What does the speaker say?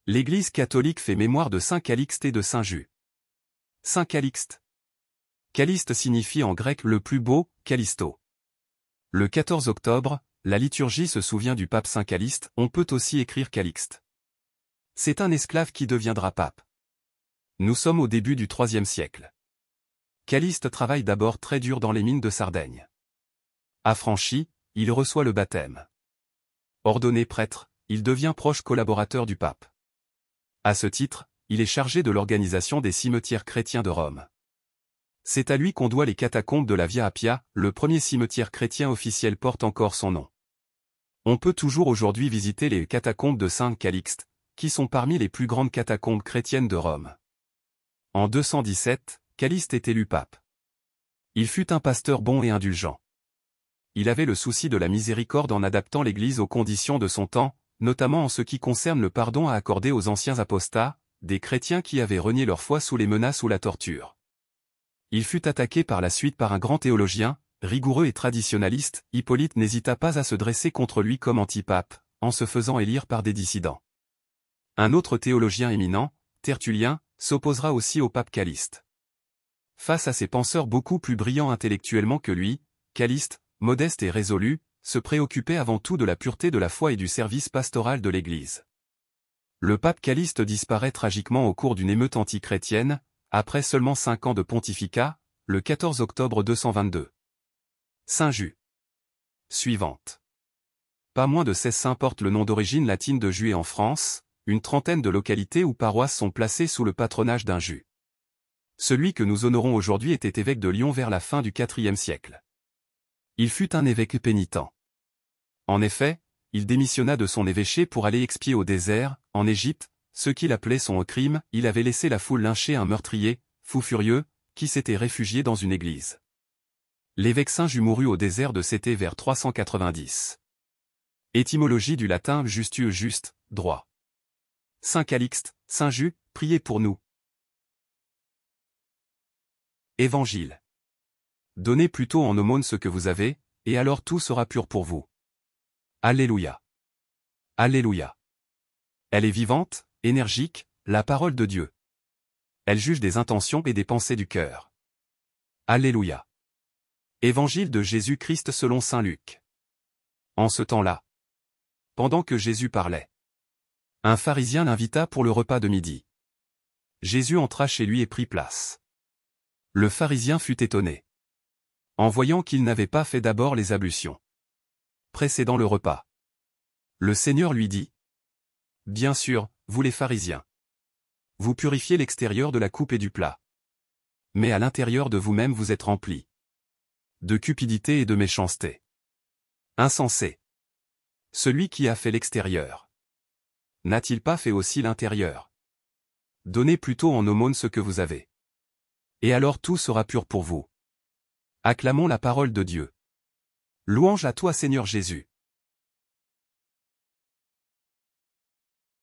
L'Église catholique fait mémoire de saint Calixte et de saint Jus. Saint Calixte. Calixte signifie en grec le plus beau, Callisto. Le 14 octobre, la liturgie se souvient du pape saint Calixte, on peut aussi écrire Calixte. C'est un esclave qui deviendra pape. Nous sommes au début du IIIe siècle. Calixte travaille d'abord très dur dans les mines de Sardaigne. Affranchi, il reçoit le baptême. Ordonné prêtre, il devient proche collaborateur du pape. À ce titre, il est chargé de l'organisation des cimetières chrétiens de Rome. C'est à lui qu'on doit les catacombes de la Via Appia, le premier cimetière chrétien officiel porte encore son nom. On peut toujours aujourd'hui visiter les catacombes de Saint Calixte, qui sont parmi les plus grandes catacombes chrétiennes de Rome. En 217, Calixte est élu pape. Il fut un pasteur bon et indulgent. Il avait le souci de la miséricorde en adaptant l'Église aux conditions de son temps, notamment en ce qui concerne le pardon à accorder aux anciens apostats, des chrétiens qui avaient renié leur foi sous les menaces ou la torture. Il fut attaqué par la suite par un grand théologien, rigoureux et traditionnaliste, Hippolyte n'hésita pas à se dresser contre lui comme antipape, en se faisant élire par des dissidents. Un autre théologien éminent, Tertullien, s'opposera aussi au pape Calixte. Face à ces penseurs beaucoup plus brillants intellectuellement que lui, Calixte, modeste et résolu, se préoccupait avant tout de la pureté de la foi et du service pastoral de l'Église. Le pape Calixte disparaît tragiquement au cours d'une émeute anti-chrétienne, après seulement 5 ans de pontificat, le 14 octobre 222. Saint Jus. Suivante. Pas moins de 16 saints portent le nom d'origine latine de Jus et en France, une trentaine de localités ou paroisses sont placées sous le patronage d'un Jus. Celui que nous honorons aujourd'hui était évêque de Lyon vers la fin du IVe siècle. Il fut un évêque pénitent. En effet, il démissionna de son évêché pour aller expier au désert, en Égypte, ce qu'il appelait son crime, il avait laissé la foule lyncher un meurtrier, fou furieux, qui s'était réfugié dans une église. L'évêque Saint Jus mourut au désert de Cété vers 390. Étymologie du latin justus juste, droit. Saint Calixte, Saint Jus, priez pour nous. Évangile. Donnez plutôt en aumône ce que vous avez, et alors tout sera pur pour vous. Alléluia. Alléluia. Elle est vivante, énergique, la parole de Dieu. Elle juge des intentions et des pensées du cœur. Alléluia. Évangile de Jésus-Christ selon saint Luc. En ce temps-là, pendant que Jésus parlait, un pharisien l'invita pour le repas de midi. Jésus entra chez lui et prit place. Le pharisien fut étonné, en voyant qu'il n'avait pas fait d'abord les ablutions précédant le repas. Le Seigneur lui dit: Bien sûr, vous les pharisiens, vous purifiez l'extérieur de la coupe et du plat. Mais à l'intérieur de vous-même vous êtes remplis de cupidité et de méchanceté. Insensé. Celui qui a fait l'extérieur, n'a-t-il pas fait aussi l'intérieur? Donnez plutôt en aumône ce que vous avez. Et alors tout sera pur pour vous. Acclamons la parole de Dieu. Louange à toi Seigneur Jésus.